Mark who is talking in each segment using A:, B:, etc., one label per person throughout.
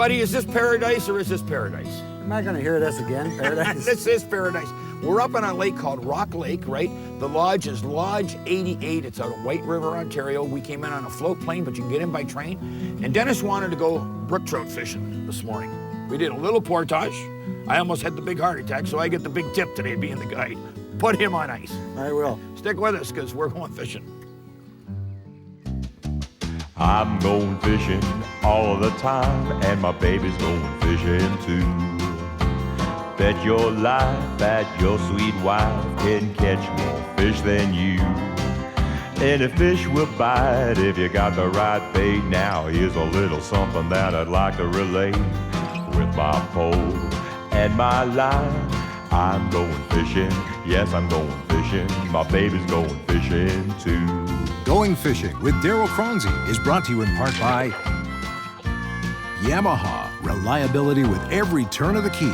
A: buddy, is this paradise or is this paradise?
B: Am I going to hear this again? Paradise?
A: This is paradise. We're up on a lake called Rock Lake, right? The lodge is Lodge 88. It's out of White River, Ontario. We came in on a float plane, but you can get in by train. And Dennis wanted to go brook trout fishing this morning. We did a little portage. I almost had the big heart attack, so I get the big tip today being the guide. Put him on ice.
B: I will.
A: Stick with us, because we're going fishing.
C: I'm going fishing all the time, and my baby's going fishing too. Bet your life that your sweet wife can catch more fish than you. Any fish will bite if you got the right bait. Now here's a little something that I'd like to relate. With my pole and my line, I'm going fishing. Yes, I'm going fishing. My baby's going fishing too.
D: Going Fishing with Darryl Choronzey is brought to you in part by Yamaha, reliability with every turn of the key.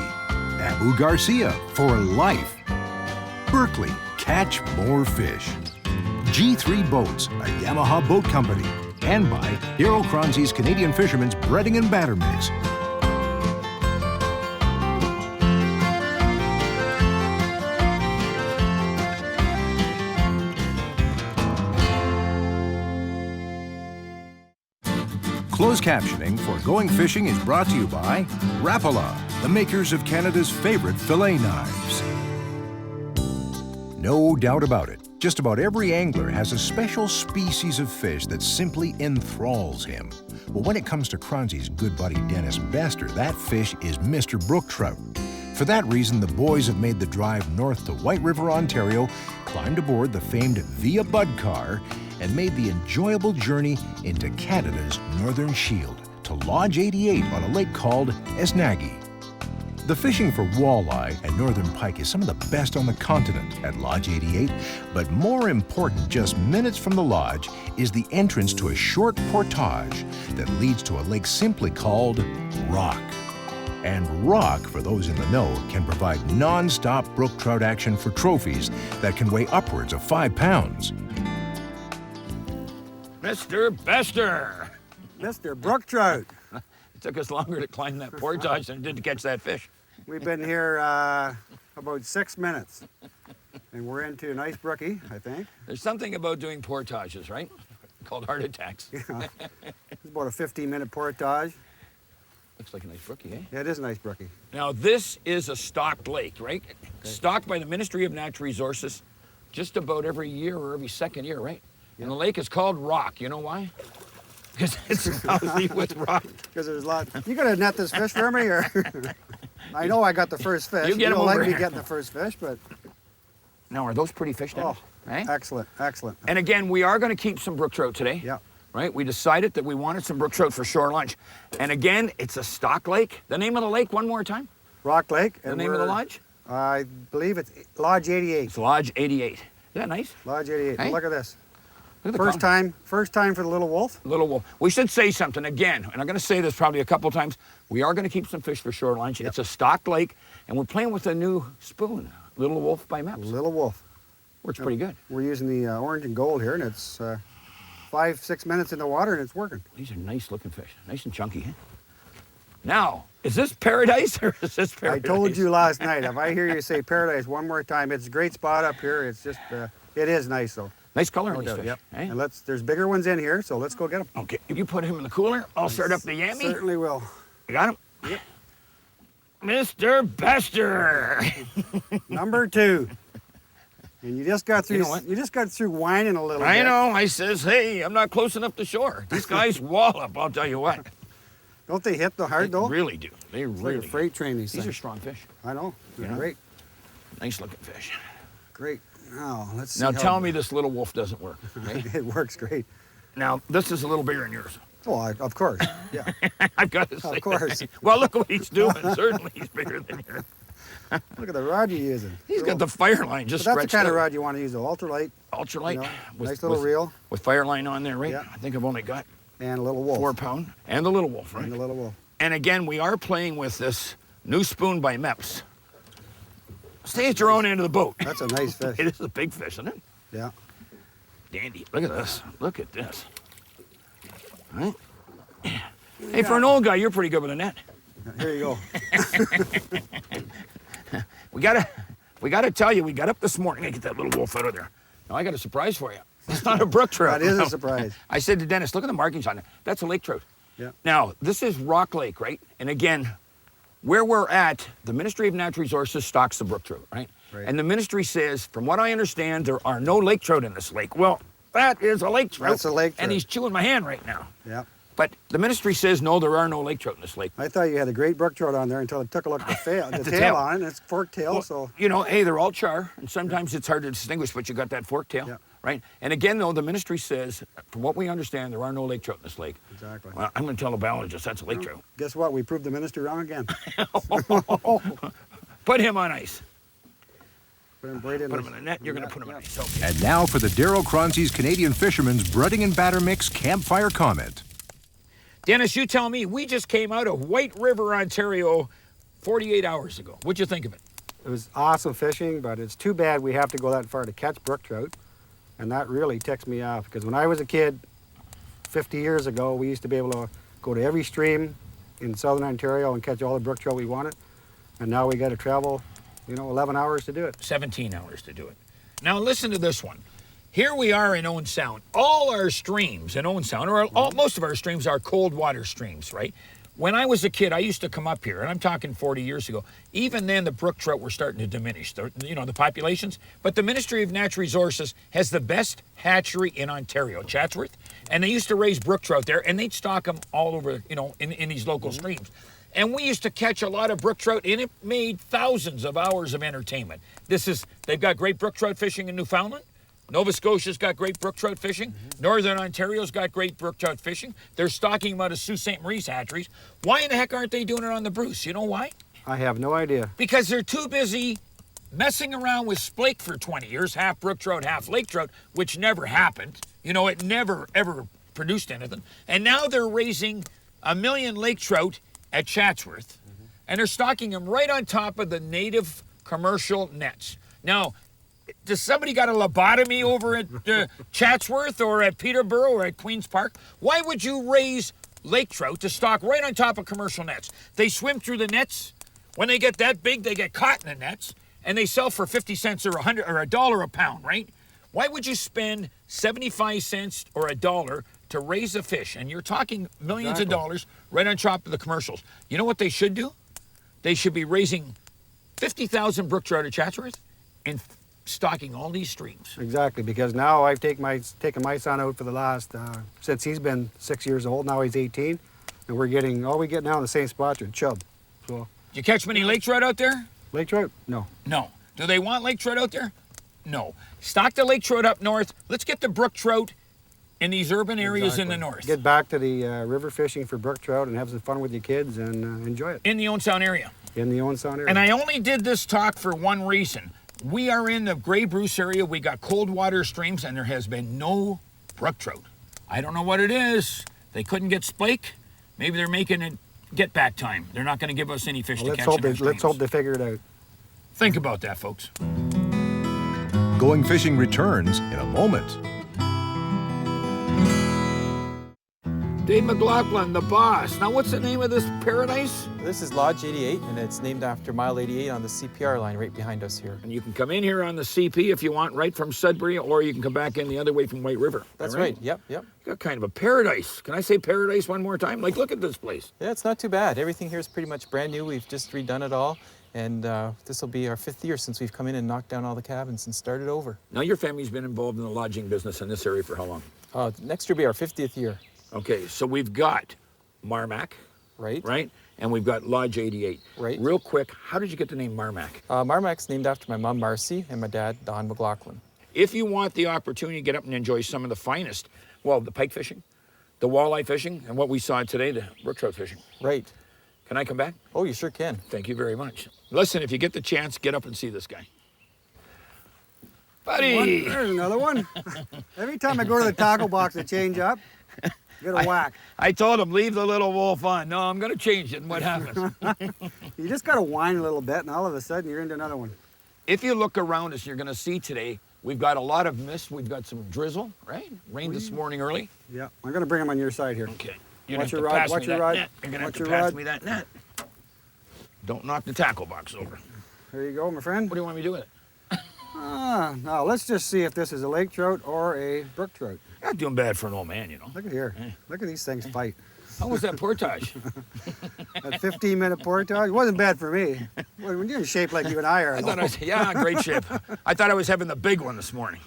D: Abu Garcia, for life. Berkeley, catch more fish. G3 Boats, a Yamaha boat company. And by Darryl Choronzey's Canadian Fisherman's Bredding Batter mix. Closed captioning for Going Fishing is brought to you by Rapala, the makers of Canada's favorite fillet knives. No doubt about it, just about every angler has a special species of fish that simply enthralls him. But when it comes to Choronzey's good buddy Denis Bester, that fish is Mr. Brook Trout. For that reason, the boys have made the drive north to White River, Ontario, climbed aboard the famed Via Bud car, and made the enjoyable journey into Canada's Northern Shield to Lodge 88 on a lake called Esnagi. The fishing for walleye and northern pike is some of the best on the continent at Lodge 88, but more important, just minutes from the lodge, is the entrance to a short portage that leads to a lake simply called Rock. And Rock, for those in the know, can provide non-stop brook trout action for trophies that can weigh upwards of 5 pounds.
A: Mr. Bester.
B: Mr. Brook Trout.
A: It took us longer to climb that portage than it did to catch that fish.
B: We've been here about 6 minutes. And we're into a nice brookie, I think.
A: There's something about doing portages, right? Called heart attacks.
B: Yeah. It's about a 15-minute portage.
A: Looks like a nice brookie, eh?
B: Yeah, it is a nice brookie.
A: Now, this is a stocked lake, right? Okay. Stocked by the Ministry of Natural Resources just about every year or every second year, right? Yeah. And the lake is called Rock. You know why? Because it's healthy with rock.
B: Because there's a lot. You gonna net this fish for me, or? I know I got the first fish.
A: You get
B: don't
A: him
B: like
A: over
B: me
A: here.
B: getting the first fish, but.
A: Now, are those pretty fish, Dennis?
B: Oh,
A: right?
B: Excellent, excellent.
A: And again, we are going to keep some brook trout today.
B: Yeah.
A: Right? We decided that we wanted some brook trout for shore lunch. And again, it's a stock lake. The name of the lake, one more time?
B: Rock Lake.
A: The name of the lodge?
B: I believe it's Lodge 88.
A: It's Lodge 88. Is that nice?
B: Lodge 88.
A: Hey?
B: Look at this.
A: Look at the
B: First time for the little wolf.
A: Little wolf. We should say something again, and I'm going to say this probably a couple times. We are going to keep some fish for shore lunch. Yep. It's a stocked lake, and we're playing with a new spoon, Little Wolf by Meps.
B: Little wolf.
A: Works pretty good.
B: We're using the orange and gold here, and it's 5-6 minutes in the water, and it's working.
A: These are nice looking fish, nice and chunky. Eh? Now, is this paradise or is this paradise?
B: I told you last night, if I hear you say paradise one more time, it's a great spot up here. It's just, it is nice though.
A: Nice color on
B: No
A: these
B: doubt,
A: fish.
B: yep.
A: Eh?
B: And there's bigger ones in here, so let's go get them.
A: Okay, if you put him in the cooler, I'll start up the yammy.
B: Certainly will.
A: You got him?
B: Yep.
A: Mr. Bester.
B: Number 2. And you just got through.
A: You know what?
B: You just got through whining a little bit.
A: I know. I says, hey, I'm not close enough to shore. These guys wallop, I'll tell you what.
B: Don't they hit the hard though?
A: They really do. They
B: It's
A: really
B: like a freight train.
A: These are strong fish.
B: I know. They're
A: Yeah.
B: great.
A: Nice looking fish.
B: Great. Now let's see.
A: Now
B: how-
A: tell me this little wolf doesn't work. Okay?
B: It works great.
A: Now, this is a little bigger than yours.
B: Oh, of course. Yeah.
A: I've got to say.
B: Of course.
A: Well, look what he's doing. Certainly he's bigger than yours.
B: Look at the rod you're using.
A: He's got the fire line just
B: But that's the
A: stretched
B: kind of
A: out.
B: rod you want to use, though. Ultralight.
A: Ultralight.
B: You know,
A: with,
B: nice little
A: with,
B: reel.
A: With fire line on there, right?
B: Yeah.
A: I think I've only got
B: And a little wolf.
A: 4 pound. And the little wolf, right?
B: And a little wolf.
A: And again, we are playing with this new spoon by Meps. Stay at your own end of the boat.
B: That's a nice fish.
A: It is a big fish, isn't it?
B: Yeah.
A: Dandy. Look at this. Look at this. All right? Hey, for an old guy, you're pretty good with a net.
B: Here you go.
A: We gotta tell you, we got up this morning. I get that little wolf out of there. Now I got a surprise for you. It's not a brook trout.
B: That is a surprise.
A: I said to Dennis, look at the markings on it. That's a lake trout.
B: Yeah.
A: Now, this is Rock Lake, right? And again, where we're at, the Ministry of Natural Resources stocks the brook trout, right?
B: Right.
A: And the ministry says, from what I understand, there are no lake trout in this lake. Well, that is a lake trout.
B: That's a lake trout.
A: And he's chewing my hand right now.
B: Yeah.
A: But the ministry says, no, there are no lake trout in this lake.
B: I thought you had a great brook trout on there until I took a look at the tail on it. It's forked tail,
A: Well,
B: so.
A: you know, hey, they're all char, and sometimes it's hard to distinguish, but you got that fork tail,
B: Yeah.
A: right? And again, though, the ministry says, from what we understand, there are no lake trout in this lake.
B: Exactly.
A: Well, I'm going to tell a biologist that's a lake trout.
B: Guess what? We proved the ministry wrong again.
A: Put him on ice.
B: Put him right in.
A: Put him in a net. You're going to put him on ice. Okay.
D: And now for the Darryl Choronzey's Canadian Fisherman's Bredding and Batter Mix Campfire Comment.
A: Dennis, you tell me, we just came out of White River, Ontario 48 hours ago. What'd you think of it?
B: It was awesome fishing, but it's too bad we have to go that far to catch brook trout. And that really ticks me off, because when I was a kid, 50 years ago, we used to be able to go to every stream in southern Ontario and catch all the brook trout we wanted. And now we got to travel, 11 hours to do it.
A: 17 hours to do it. Now listen to this one. Here we are in Owen Sound. All our streams in Owen Sound, or most of our streams are cold water streams, right? When I was a kid, I used to come up here, and I'm talking 40 years ago. Even then, the brook trout were starting to diminish, the populations. But the Ministry of Natural Resources has the best hatchery in Ontario, Chatsworth, and they used to raise brook trout there, and they'd stock them all over, in these local streams. And we used to catch a lot of brook trout, and it made thousands of hours of entertainment. They've got great brook trout fishing in Newfoundland. Nova Scotia's got great brook trout fishing. Northern Ontario's got great brook trout fishing. They're stocking them out of Sault Ste. Marie's hatcheries. Why in the heck aren't they doing it on the Bruce? You know why?
B: I have no idea.
A: Because they're too busy messing around with splake for 20 years, half brook trout, half lake trout, which never happened. It never, ever produced anything. And now they're raising 1 million lake trout at Chatsworth, and they're stocking them right on top of the native commercial nets. Now, does somebody got a lobotomy over at Chatsworth or at Peterborough or at Queen's Park? Why would you raise lake trout to stock right on top of commercial nets? They swim through the nets. When they get that big, they get caught in the nets, and they sell for 50 cents or $1 a pound, right? Why would you spend 75 cents or $1 to raise a fish? And you're talking millions of dollars right on top of the commercials. You know what they should do? They should be raising 50,000 brook trout at Chatsworth and stocking all these streams.
B: Exactly, because now I've taken my son out for the last, since he's been 6 years old, now he's 18, and all we get now in the same spots are chub. So,
A: Do you catch many lake trout out there?
B: lake trout? No.
A: No. Do they want lake trout out there? No. Stock the lake trout up north. Let's get the brook trout in these urban areas in the north.
B: Get back to the river fishing for brook trout and have some fun with your kids and enjoy it.
A: In the Owen Sound area.
B: In the Owen Sound area.
A: And I only did this talk for one reason. We are in the Grey Bruce area. We got cold water streams, and there has been no brook trout. I don't know what it is. They couldn't get splake. Maybe they're making it get back time. They're not going to give us any fish to catch in our streams.
B: Let's hope they figure it out.
A: Think about that, folks.
D: Going Fishing returns in a moment.
A: Dave McLaughlin, the boss. Now, what's the name of this paradise?
E: This is Lodge 88, and it's named after Mile 88 on the CPR line right behind us here.
A: And you can come in here on the CP if you want, right from Sudbury, or you can come back in the other way from White River.
E: That's right. Yep.
A: You got kind of a paradise. Can I say paradise one more time? Like, look at this place.
E: Yeah, it's not too bad. Everything here is pretty much brand new. We've just redone it all, and this will be our 5th year since we've come in and knocked down all the cabins and started over.
A: Now, your family's been involved in the lodging business in this area for how long?
E: Next year will be our 50th year.
A: Okay, so we've got Marmac,
E: right?
A: And we've got Lodge 88.
E: Right.
A: Real quick, how did you get the name Marmac?
E: Marmac's named after my mom, Marcy, and my dad, Don McLaughlin.
A: If you want the opportunity to get up and enjoy some of the finest, well, the pike fishing, the walleye fishing, and what we saw today, the brook trout fishing.
E: Right.
A: Can I come back?
E: Oh, you sure can.
A: Thank you very much. Listen, if you get the chance, get up and see this guy. Buddy!
B: There's another one. Every time I go to the tackle box to change up, get a whack.
A: I told him, leave the little wolf on. No, I'm going to change it. And what happens?
B: You just got to whine a little bit, and all of a sudden, you're into another one.
A: If you look around us, you're going to see today, we've got a lot of mist. We've got some drizzle, right? Rained this morning early.
B: Yeah, I'm going to bring them on your side here.
A: Okay. You're
B: Watch
A: gonna
B: your
A: have to
B: rod,
A: pass
B: watch
A: me
B: your
A: that
B: rod,
A: net. You're gonna have
B: watch
A: to
B: your
A: pass
B: rod.
A: me that net. Don't knock the tackle box over.
B: There you go, my friend.
A: What do you want me to do with it?
B: Now let's just see if this is a lake trout or a brook trout.
A: Not doing bad for an old man, you know.
B: Look at here.
A: Hey.
B: Look at these things fight.
A: How was that portage?
B: That 15-minute portage wasn't bad for me. When you're in shape like you and I are.
A: I thought I was, yeah, great shape. I thought I was having the big one this morning.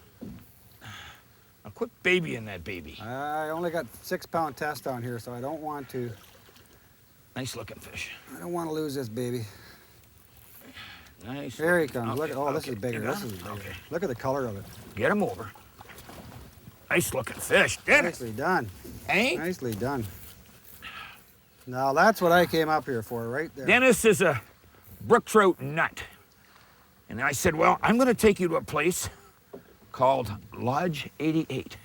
A: Now quit babying that baby.
B: I only got 6-pound test on here, so I don't want to.
A: Nice looking fish.
B: I don't want to lose this baby.
A: Nice.
B: Here he comes.
A: Okay,
B: Look at, oh, this
A: okay.
B: is bigger.
A: You got
B: This is
A: him?
B: bigger.
A: Okay.
B: Look at the color of it.
A: Get him over. Nice looking fish. Dennis.
B: Nicely done.
A: Hey?
B: Nicely done. Now that's what I came up here for, right there.
A: Dennis is a brook trout nut. And I said, well, I'm going to take you to a place called Lodge 88.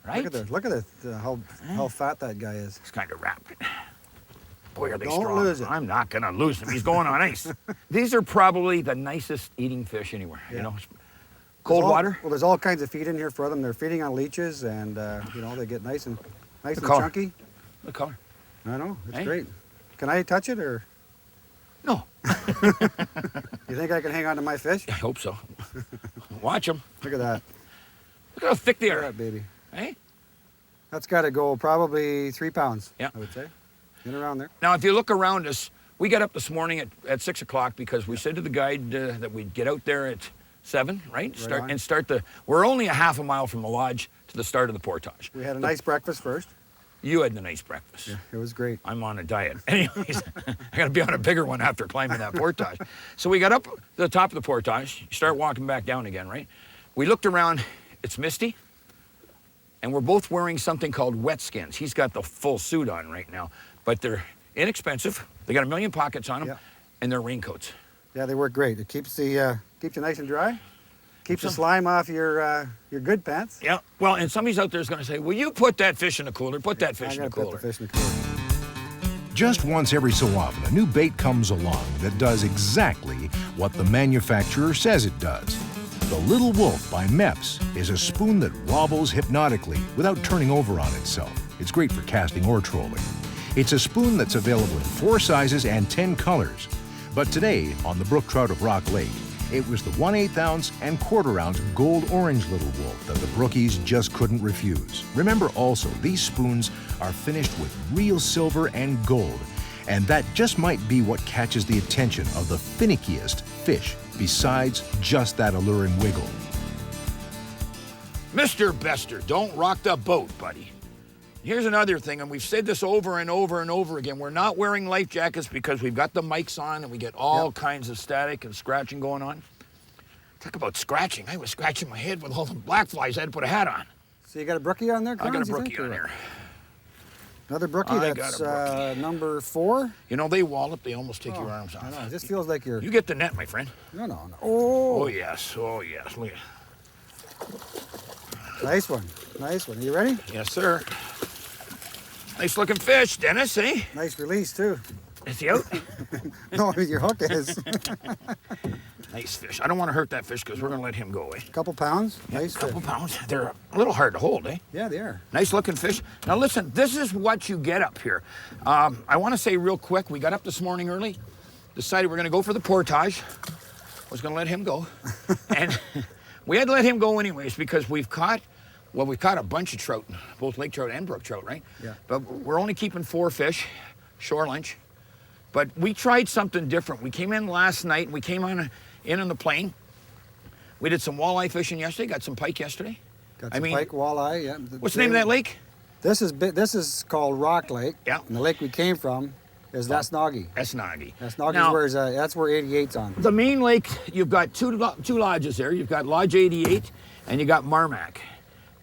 A: Right?
B: Look at how fat that guy is.
A: He's kind of rapid. Boy, are they
B: Don't
A: strong.
B: lose it.
A: I'm not going to lose him. He's going on ice. These are probably the nicest eating fish anywhere, you
B: Yeah.
A: know. Cold water.
B: Well, there's all kinds of feed in here for them. They're feeding on leaches, and you know, they get nice and
A: color.
B: chunky.
A: The color.
B: I know, it's
A: Hey.
B: great. Can I touch it, or
A: No.
B: you think I can hang on to my fish?
A: I hope so. Watch them.
B: Look at that.
A: Look how thick they
B: Look at
A: are.
B: that baby.
A: Hey?
B: That's got to go probably 3 pounds.
A: Yeah.
B: I would say. In around there.
A: Now, if you look around us, we got up this morning at 6 o'clock because we said to the guide that we'd get out there at 7, right?
B: on.
A: We're only a half a mile from the lodge to the start of the portage.
B: We had a nice breakfast first.
A: You had the nice breakfast.
B: Yeah, it was great.
A: I'm on a diet. Anyways, I got to be on a bigger one after climbing that portage. So we got up to the top of the portage, you start walking back down again, right? We looked around, it's misty, and we're both wearing something called wet skins. He's got the full suit on right now, but they're inexpensive. They got 1 million pockets on them,
B: Yeah.
A: and they're raincoats.
B: Yeah, they work great. It keeps you nice and dry. Keeps the slime off your good pants.
A: Yeah, well, and somebody's out there is going to say, will you put that fish in the cooler? Put that fish
B: I
A: in the
B: gotta put
A: cooler.
B: the fish in the cooler.
D: Just once every so often, a new bait comes along that does exactly what the manufacturer says it does. The Little Wolf by Mepps is a spoon that wobbles hypnotically without turning over on itself. It's great for casting or trolling. It's a spoon that's available in 4 sizes and 10 colors. But today, on the Brook Trout of Rock Lake, it was the 1/8 ounce and 1/4 ounce gold orange Little Wolf that the brookies just couldn't refuse. Remember also, these spoons are finished with real silver and gold, and that just might be what catches the attention of the finickiest fish, besides just that alluring wiggle.
A: Mr. Bester, don't rock the boat, buddy. Here's another thing, and we've said this over and over and over again. We're not wearing life jackets because we've got the mics on and we get all kinds of static and scratching going on. Talk about scratching. I was scratching my head with all the black flies. I had to put a hat on.
B: So you got a brookie on there,
A: I got a
B: Cons, you
A: brookie
B: think,
A: on
B: or
A: there.
B: Another brookie
A: I
B: that's
A: got a brookie.
B: number 4.
A: You know, they wallop. They almost take your arms off.
B: I know. It just feels like you're.
A: You get the net, my friend.
B: No. Oh,
A: Oh, yes. Oh, yes. Look at
B: nice one. Nice one. Are you ready?
A: Yes, sir. Nice looking fish, Dennis, eh?
B: Nice release too.
A: Is he out?
B: No, your hook is.
A: Nice fish. I don't want to hurt that fish because we're going to let him go, eh?
B: Couple pounds. Nice
A: A couple
B: fish.
A: pounds. They're a little hard to hold, eh?
B: Yeah, they are.
A: Nice looking fish. Now listen, this is what you get up here. I want to say real quick, we got up this morning early, decided we're going to go for the portage. Was going to let him go. And we had to let him go anyways because we've caught a bunch of trout, both lake trout and brook trout, right?
B: Yeah.
A: But we're only keeping 4 fish, shore lunch. But we tried something different. We came in last night, and we came in on the plane. We did some walleye fishing yesterday, got some pike yesterday.
B: Got some pike, walleye. Yeah.
A: What's the name of that lake?
B: This is called Rock Lake.
A: Yeah.
B: And the lake we came from is Esnagi.
A: Esnagi.
B: Esnagi
A: Now,
B: is that's where 88's on.
A: the main lake, you've got two lodges there. You've got Lodge 88 and you got Marmac.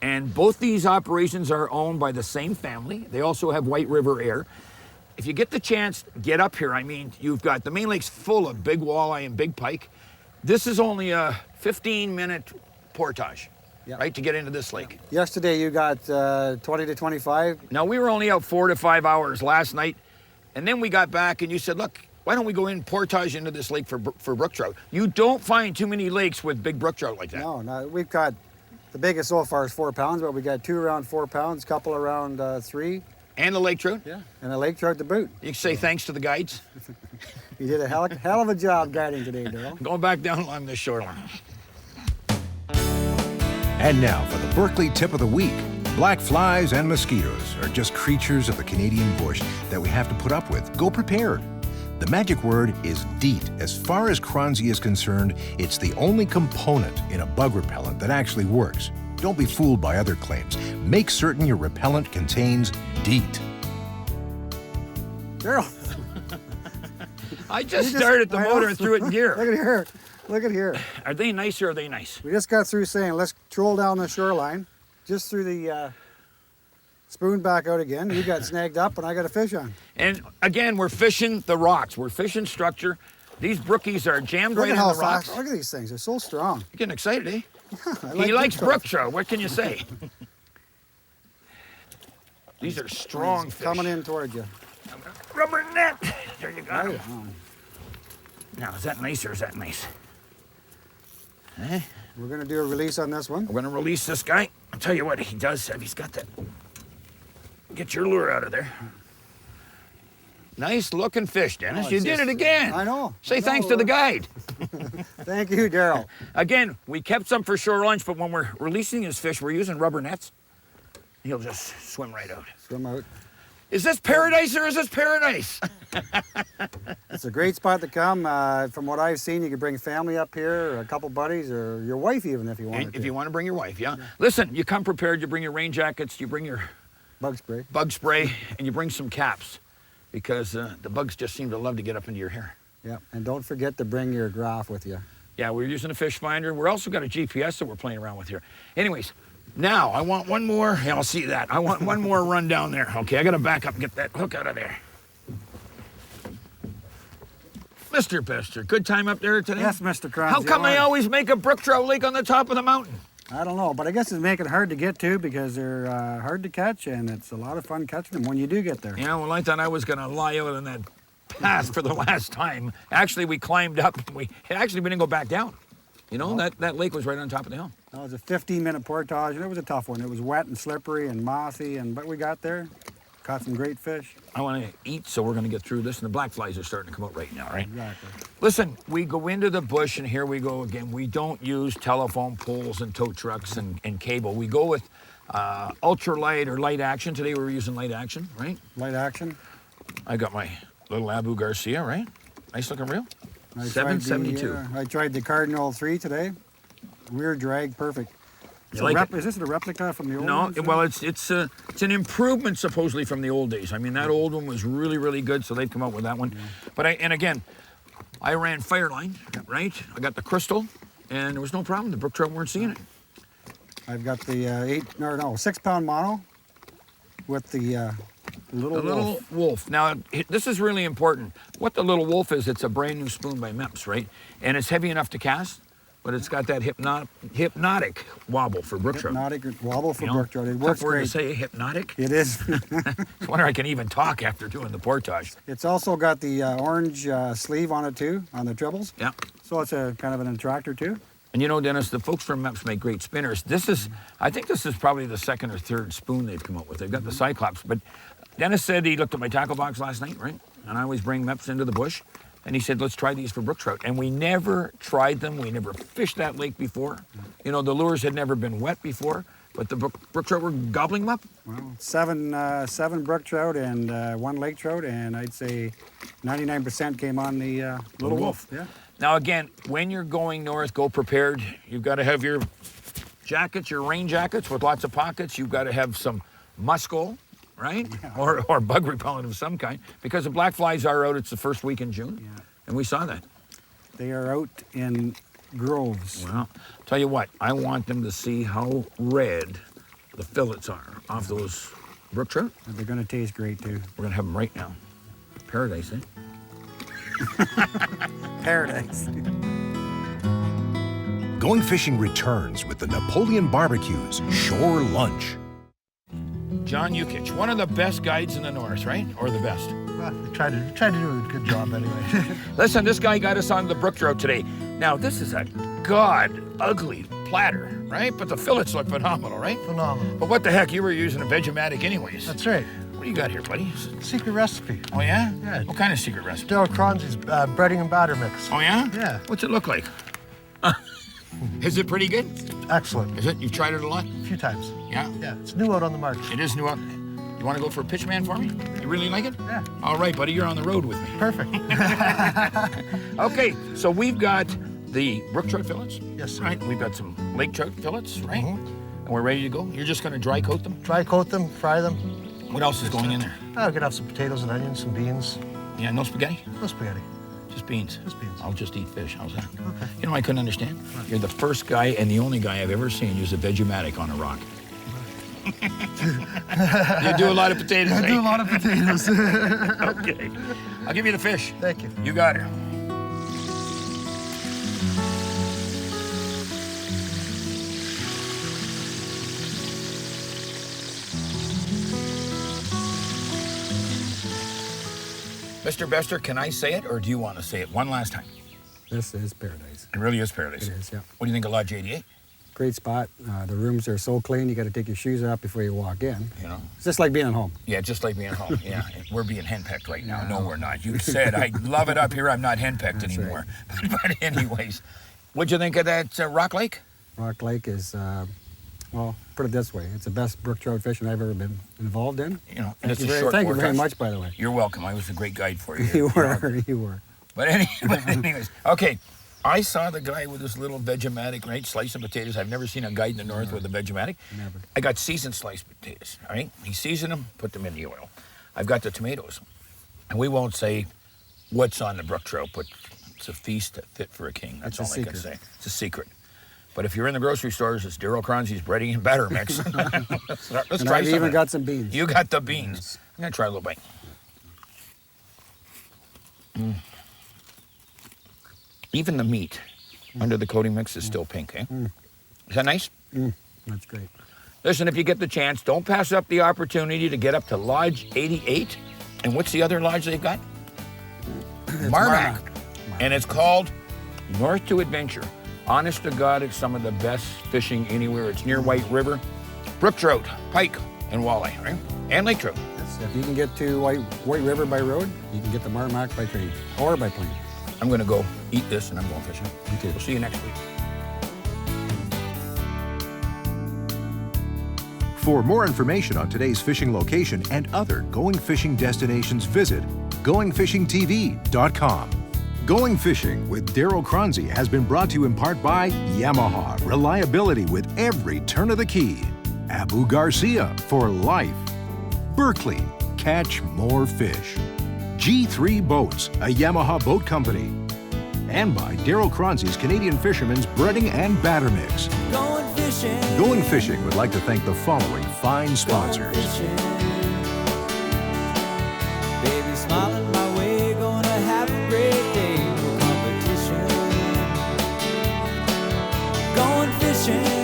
A: And both these operations are owned by the same family. They also have White River Air. If you get the chance, get up here. I mean, you've got the main lake's full of big walleye and big pike. This is only a 15-minute portage, right, to get into this lake.
B: Yesterday you got 20 to 25.
A: Now, we were only out 4 to 5 hours last night, and then we got back and you said, look, why don't we go in portage into this lake for brook trout? You don't find too many lakes with big brook trout like that.
B: No, we've got, the biggest so far is 4 pounds, but we got 2 around 4 pounds, couple around 3.
A: And the lake trout?
B: Yeah, and a lake trout to boot.
A: You can say thanks to the guides.
B: You did a hell of a job guiding today, Darryl.
A: Going back down along this shoreline.
D: And now for the Berkeley tip of the week. Black flies and mosquitoes are just creatures of the Canadian bush that we have to put up with. Go prepared. The magic word is DEET. As far as Choronzey is concerned, it's the only component in a bug repellent that actually works. Don't be fooled by other claims. Make certain your repellent contains DEET.
B: Darryl.
A: I just started the motor and threw it in gear.
B: Look at here. Look at here.
A: Are they nice or are they nice?
B: We just got through saying, let's troll down the shoreline. Just threw the spoon back out again. You got snagged up and I got a fish on.
A: And again, we're fishing the rocks. We're fishing structure. These brookies are jammed right in the rocks.
B: Look at these things. They're so strong.
A: You're getting excited, eh?
B: Yeah,
A: He likes brook trout. What can you say? These are strong fish.
B: Coming in towards you.
A: Rubber net. There you go.
B: Right on.
A: Now, is that nice or is that nice? Eh?
B: We're going to do a release on this one.
A: We're going to release this guy. I'll tell you what he does have. He's got that. Get your lure out of there. Nice looking fish, Dennis.
B: Oh,
A: You did it again.
B: I know.
A: Say thanks to the guide.
B: Thank you, Darryl.
A: Again, we kept some for shore lunch, but when we're releasing his fish, we're using rubber nets. He'll just swim right out.
B: Swim out.
A: Is this paradise or is this paradise?
B: It's a great spot to come. From what I've seen, you could bring family up here, or a couple buddies, or your wife even if you want.
A: If you want to bring your wife, yeah. Listen, you come prepared. You bring your rain jackets. You bring your
B: bug spray,
A: and you bring some caps, because the bugs just seem to love to get up into your hair.
B: Yeah, and don't forget to bring your graph with you.
A: Yeah, we're using a fish finder. We're also got a GPS that we're playing around with here. Anyways, now I want one more. Yeah, I'll see that. I want one more run down there. Okay, I got to back up and get that hook out of there. Mr. Bester, good time up there today?
B: Yes, Mr. Choronzey.
A: How come I always make a Brook Trout lake on the top of the mountain?
B: I don't know, but I guess it's making it hard to get to because they're hard to catch, and it's a lot of fun catching them when you do get there.
A: Yeah, well, I thought I was going to lie out on that path for the last time. Actually, we climbed up. We didn't go back down. You know, that lake was right on top of the hill.
B: That was a 15-minute portage, and it was a tough one. It was wet and slippery and mossy, but we got there, caught some great fish.
A: I want to eat, so we're going to get through this, and the black flies are starting to come out right now, right?
B: Exactly.
A: Listen, we go into the bush, and here we go again. We don't use telephone poles and tow trucks and cable. We go with ultralight or light action. Today we were using light action, right?
B: Light action.
A: I got my little Abu Garcia, right? Nice looking reel.
B: I
A: 772.
B: I tried the Cardinal 3 today. Rear drag, perfect.
A: You like it?
B: Is this a replica from the old
A: No,
B: ones?
A: well, it's an improvement supposedly from the old days. I mean, that old one was really, really good, so they've come out with that one. Yeah. But I ran Fireline, right? I got the crystal, and there was no problem. The brook trout weren't seeing it.
B: I've got the 6-pound mono with the little
A: wolf. Now, this is really important. What the little wolf is, it's a brand new spoon by Meps, right? And it's heavy enough to cast, but it's got that hypnotic wobble for brook trout.
B: Hypnotic wobble for brook trout. It works
A: tough word
B: great.
A: to say, hypnotic.
B: It is.
A: I wonder I can even talk after doing the portage.
B: It's also got the orange sleeve on it too, on the tribbles.
A: Yeah.
B: So it's a kind of an attractor too.
A: And you know, Dennis, the folks from Meps make great spinners. I think this is probably the second or third spoon they've come up with. They've got the Cyclops, but Dennis said he looked at my tackle box last night, right? And I always bring Meps into the bush. And he said, let's try these for brook trout. And we never tried them. We never fished that lake before. You know, the lures had never been wet before, but the brook trout were gobbling them up.
B: Well, seven brook trout and 1 lake trout, and I'd say 99% came on the little wolf. Yeah.
A: Now, again, when you're going north, go prepared. You've got to have your jackets, your rain jackets with lots of pockets. You've got to have some muskol, right? Yeah. Or bug repellent of some kind, because the black flies are out. It's the first week in June, yeah. And we saw that.
B: They are out in groves.
A: Well, tell you what, I want them to see how red the fillets are off those brook trout.
B: And they're going to taste great too.
A: We're going to have them right now. Paradise, eh?
B: Paradise.
D: Going fishing returns with the Napoleon Barbecue's Shore Lunch.
A: John Yukich, one of the best guides in the north, right? Or the best?
F: Well, we try to do a good job anyway.
A: Listen, this guy got us on the brook trout today. Now, this is a ugly platter, right? But the fillets look phenomenal, right?
F: Phenomenal.
A: But what the heck, you were using a Vegematic anyways.
F: That's right.
A: do you got here, buddy?
F: Secret recipe.
A: Oh, yeah?
F: Yeah.
A: What kind of secret recipe?
F: Darryl Choronzey's breading and batter mix.
A: Oh, yeah?
F: Yeah.
A: What's it look like? Is it pretty good?
F: Excellent.
A: Is it? You've tried it a lot?
F: A few times.
A: Yeah?
F: Yeah, it's new out on the market.
A: It is new out. You want to go for a pitch man for me? You really like it?
F: Yeah.
A: All right, buddy, you're on the road with me.
F: Perfect.
A: Okay, so we've got the brook trout fillets.
F: Yes, sir.
A: Right, we've got some lake trout fillets, right? And we're ready to go. You're just going to dry coat them?
F: Dry coat them, fry them.
A: What else is going in there?
F: Oh, we could have some potatoes and onions, some beans.
A: Yeah, no spaghetti?
F: No spaghetti.
A: Just beans?
F: Just beans.
A: I'll just eat fish. How's that?
F: Okay.
A: You know, I couldn't understand. You're the first guy and the only guy I've ever seen use a Vegematic on a rock. You do a lot of potatoes,
F: I
A: eh?
F: do a lot of potatoes.
A: Okay. I'll give you the fish.
F: Thank you.
A: You got it. Mr. Bester, can I say it, or do you want to say it one last time?
B: This is paradise.
A: It really is paradise.
B: It is, yeah.
A: What do you think of Lodge 88?
B: Great spot. The rooms are so clean, you got to take your shoes off before you walk in.
A: You know?
B: It's just like being at home.
A: Yeah, just like being at home. Yeah, we're being henpecked right now. No, we're not. You said I love it up here. I'm not henpecked
B: That's
A: anymore. But anyways, what'd you think of that Rock Lake?
B: Rock Lake is, well, put it this way, it's the best brook trout fishing I've ever been involved in.
A: You know,
B: Thank you very
A: forecast.
B: much, by the way.
A: You're welcome. I was a great guide for you.
B: You
A: know.
B: were, you were.
A: But anyways, okay. I saw the guy with this little Vegematic, right? Slicing potatoes. I've never seen a guy in the north with a Vegematic.
B: Never.
A: I got seasoned sliced potatoes, all right? He seasoned them, put them in the oil. I've got the tomatoes. And we won't say what's on the brook trout, but it's a feast fit for a king. That's all I can say. It's a secret. But if you're in the grocery stores, it's Darryl Choronzey's breading and batter mix. Let's try
B: And
A: some
B: I've even
A: of
B: got
A: it.
B: some beans.
A: You got the beans.
B: Yes.
A: I'm going to try a little bite. Even the meat under the coating mix is still pink, eh? Is that nice?
B: That's great.
A: Listen, if you get the chance, don't pass up the opportunity to get up to Lodge 88. And what's the other lodge they've got? Marmac. And it's called North to Adventure. Honest to God, it's some of the best fishing anywhere. It's near White River. Brook trout, pike, and walleye, right? And lake trout.
B: Yes, if you can get to White River by road, you can get to Marmac by train or by plane.
A: I'm going to go eat this, and I'm going fishing.
B: Me too.
A: We'll see you next week.
D: For more information on today's fishing location and other going fishing destinations, visit goingfishingtv.com. Going Fishing with Darryl Choronzey has been brought to you in part by Yamaha, reliability with every turn of the key. Abu Garcia, for life. Berkeley, catch more fish. G3 Boats, a Yamaha boat company. And by Darryl Choronzey's Canadian Fisherman's Breading and Batter Mix.
G: Going fishing.
D: Going Fishing would like to thank the following fine sponsors.
G: Baby smiling my way, gonna have a great day. No competition. Going fishing.